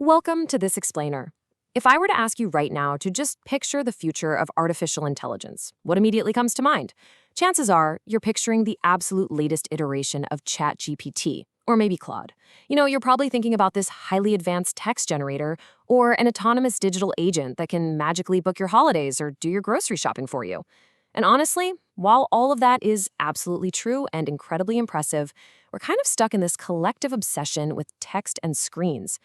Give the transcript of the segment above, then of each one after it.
Welcome to This Explainer. If I were to ask you right now to just picture the future of artificial intelligence, what immediately comes to mind? Chances are you're picturing the absolute latest iteration of ChatGPT, or maybe Claude. You're probably thinking about this highly advanced text generator or an autonomous digital agent that can magically book your holidays or do your grocery shopping for you. And honestly, while all of that is absolutely true and incredibly impressive, we're kind of stuck in this collective obsession with text and screens.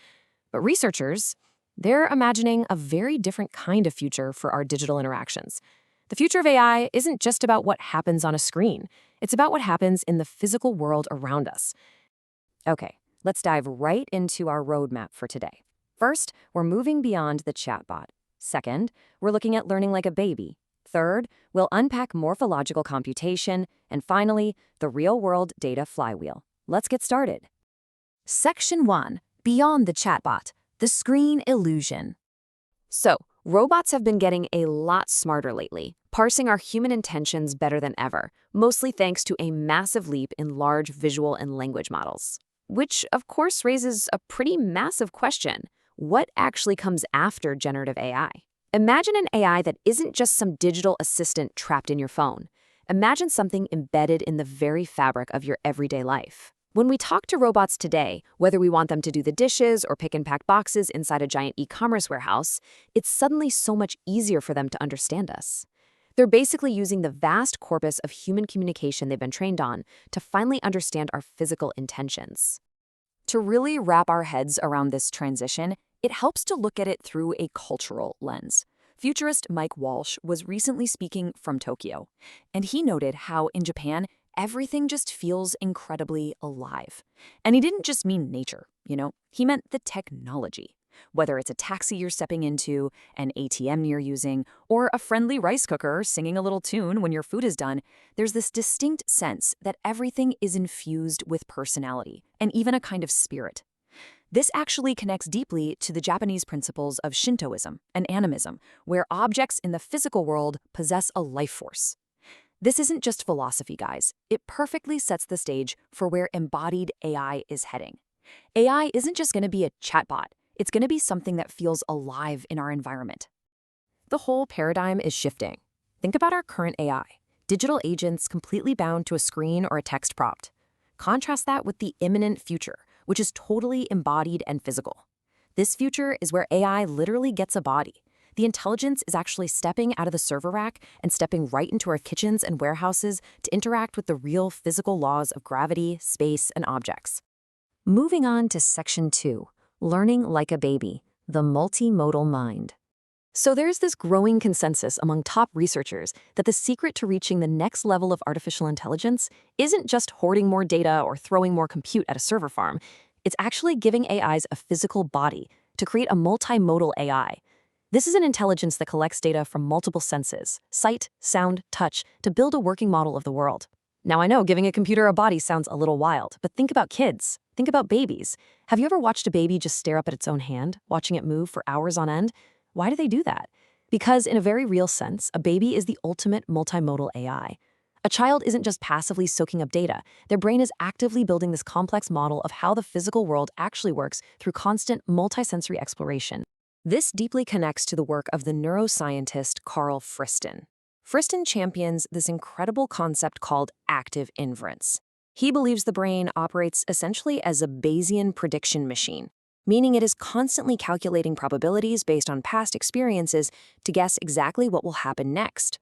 But researchers, they're imagining a very different kind of future for our digital interactions. The future of AI isn't just about what happens on a screen. It's about what happens in the physical world around us. Okay, let's dive right into our roadmap for today. First, we're moving beyond the chatbot. Second, we're looking at learning like a baby. Third, we'll unpack morphological computation. And finally, the real-world data flywheel. Let's get started. Section 1. Beyond the chatbot, the screen illusion. So, robots have been getting a lot smarter lately, parsing our human intentions better than ever, mostly thanks to a massive leap in large visual and language models. Which, of course, raises a pretty massive question. What actually comes after generative AI? Imagine an AI that isn't just some digital assistant trapped in your phone. Imagine something embedded in the very fabric of your everyday life. When we talk to robots today, whether we want them to do the dishes or pick and pack boxes inside a giant e-commerce warehouse, it's suddenly so much easier for them to understand us. They're basically using the vast corpus of human communication they've been trained on to finally understand our physical intentions. To really wrap our heads around this transition, it helps to look at it through a cultural lens. Futurist Mike Walsh was recently speaking from Tokyo, and he noted how in Japan, everything just feels incredibly alive. And he didn't just mean nature, he meant the technology. Whether it's a taxi you're stepping into, an ATM you're using, or a friendly rice cooker singing a little tune when your food is done, there's this distinct sense that everything is infused with personality and even a kind of spirit. This actually connects deeply to the Japanese principles of Shintoism and animism, where objects in the physical world possess a life force. This isn't just philosophy, guys. It perfectly sets the stage for where embodied AI is heading. AI isn't just going to be a chatbot. It's going to be something that feels alive in our environment. The whole paradigm is shifting. Think about our current AI, digital agents completely bound to a screen or a text prompt. Contrast that with the imminent future, which is totally embodied and physical. This future is where AI literally gets a body. The intelligence is actually stepping out of the server rack and stepping right into our kitchens and warehouses to interact with the real physical laws of gravity, space, and objects. Moving on to Section 2, learning like a baby, the multimodal mind. So there's this growing consensus among top researchers that the secret to reaching the next level of artificial intelligence isn't just hoarding more data or throwing more compute at a server farm. It's actually giving AIs a physical body to create a multimodal AI. This is an intelligence that collects data from multiple senses, sight, sound, touch, to build a working model of the world. Now, I know giving a computer a body sounds a little wild, but think about kids. Think about babies. Have you ever watched a baby just stare up at its own hand, watching it move for hours on end? Why do they do that? Because in a very real sense, a baby is the ultimate multimodal AI. A child isn't just passively soaking up data. Their brain is actively building this complex model of how the physical world actually works through constant multisensory exploration. This deeply connects to the work of the neuroscientist Carl Friston. Friston champions this incredible concept called active inference. He believes the brain operates essentially as a Bayesian prediction machine, meaning it is constantly calculating probabilities based on past experiences to guess exactly what will happen next.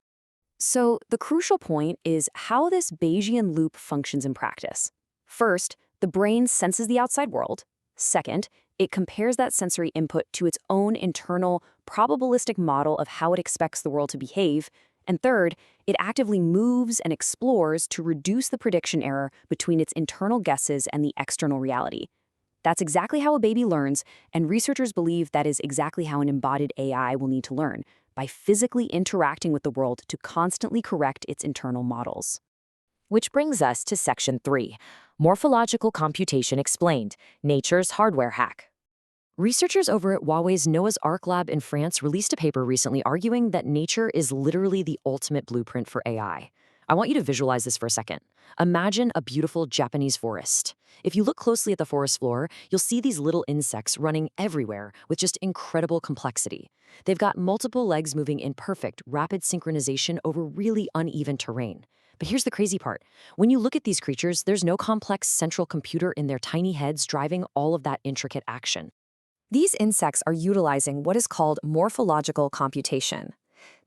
So the crucial point is how this Bayesian loop functions in practice. First, the brain senses the outside world. Second, it compares that sensory input to its own internal, probabilistic model of how it expects the world to behave. And third, it actively moves and explores to reduce the prediction error between its internal guesses and the external reality. That's exactly how a baby learns, and researchers believe that is exactly how an embodied AI will need to learn, by physically interacting with the world to constantly correct its internal models. Which brings us to Section 3, morphological computation explained, nature's hardware hack. Researchers over at Huawei's Noah's Ark lab in France released a paper recently arguing that nature is literally the ultimate blueprint for AI. I want you to visualize this for a second. Imagine a beautiful Japanese forest. If you look closely at the forest floor, you'll see these little insects running everywhere with just incredible complexity. They've got multiple legs moving in perfect, rapid synchronization over really uneven terrain. But here's the crazy part. When you look at these creatures, there's no complex central computer in their tiny heads driving all of that intricate action. These insects are utilizing what is called morphological computation.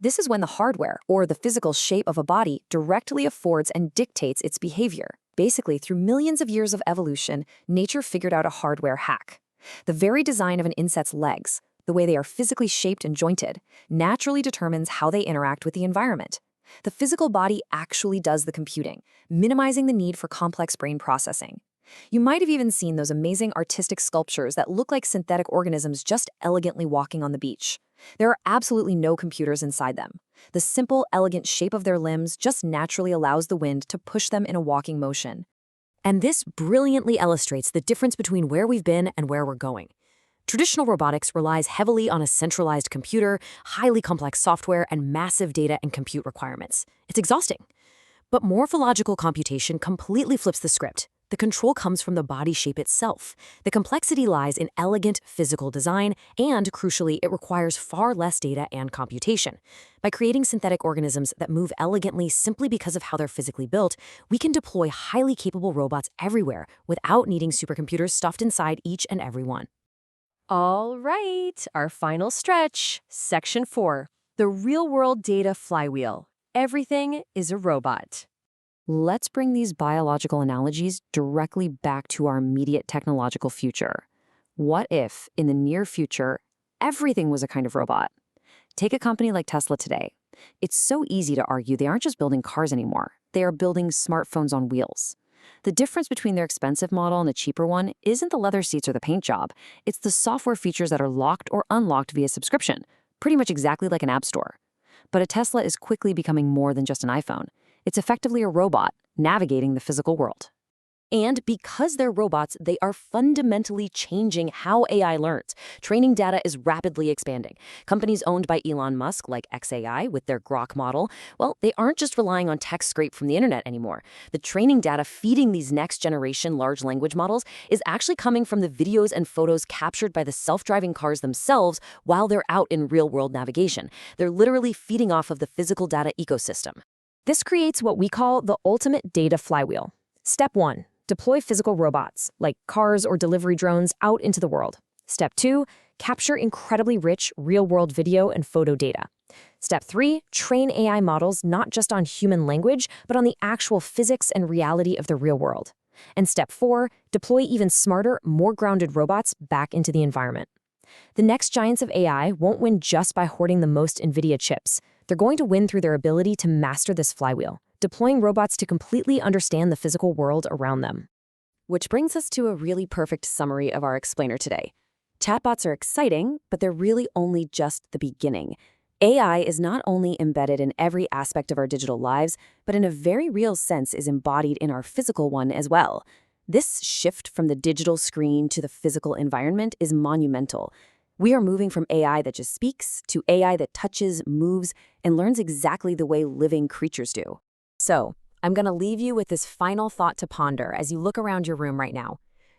This is when the hardware, or the physical shape of a body, directly affords and dictates its behavior. Basically, through millions of years of evolution, nature figured out a hardware hack. The very design of an insect's legs, the way they are physically shaped and jointed, naturally determines how they interact with the environment. The physical body actually does the computing, minimizing the need for complex brain processing. You might have even seen those amazing artistic sculptures that look like synthetic organisms just elegantly walking on the beach. There are absolutely no computers inside them. The simple, elegant shape of their limbs just naturally allows the wind to push them in a walking motion. And this brilliantly illustrates the difference between where we've been and where we're going. Traditional robotics relies heavily on a centralized computer, highly complex software, and massive data and compute requirements. It's exhausting. But morphological computation completely flips the script. The control comes from the body shape itself. The complexity lies in elegant physical design, and crucially, it requires far less data and computation. By creating synthetic organisms that move elegantly simply because of how they're physically built, we can deploy highly capable robots everywhere without needing supercomputers stuffed inside each and every one. All right, our final stretch, Section 4, the real-world data flywheel. Everything is a robot. Let's bring these biological analogies directly back to our immediate technological future. What if, in the near future, everything was a kind of robot? Take a company like Tesla today. It's so easy to argue they aren't just building cars anymore. They are building smartphones on wheels. The difference between their expensive model and the cheaper one isn't the leather seats or the paint job. It's the software features that are locked or unlocked via subscription, pretty much exactly like an app store. But a Tesla is quickly becoming more than just an iPhone. It's effectively a robot navigating the physical world. And because they're robots, they are fundamentally changing how AI learns. Training data is rapidly expanding. Companies owned by Elon Musk, like xAI with their Grok model, well, they aren't just relying on text scraped from the internet anymore. The training data feeding these next-generation large language models is actually coming from the videos and photos captured by the self-driving cars themselves while they're out in real-world navigation. They're literally feeding off of the physical data ecosystem. This creates what we call the ultimate data flywheel. Step 1. Deploy physical robots, like cars or delivery drones, out into the world. Step 2. Capture incredibly rich real-world video and photo data. Step 3. Train AI models not just on human language, but on the actual physics and reality of the real world. And Step 4. Deploy even smarter, more grounded robots back into the environment. The next giants of AI won't win just by hoarding the most NVIDIA chips. They're going to win through their ability to master this flywheel, deploying robots to completely understand the physical world around them. Which brings us to a really perfect summary of our explainer today. Chatbots are exciting, but they're really only just the beginning. AI is not only embedded in every aspect of our digital lives, but in a very real sense is embodied in our physical one as well. This shift from the digital screen to the physical environment is monumental. We are moving from AI that just speaks to AI that touches, moves, and learns exactly the way living creatures do. So, I'm going to leave you with this final thought to ponder as you look around your room right now.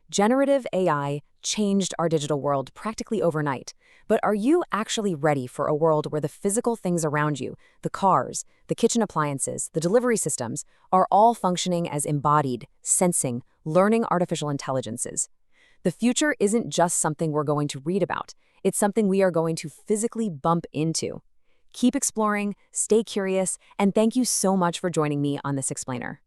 Generative AI changed our digital world practically overnight. But are you actually ready for a world where the physical things around you, the cars, the kitchen appliances, the delivery systems, are all functioning as embodied, sensing, learning artificial intelligences? The future isn't just something we're going to read about. It's something we are going to physically bump into. Keep exploring, stay curious, and thank you so much for joining me on this explainer.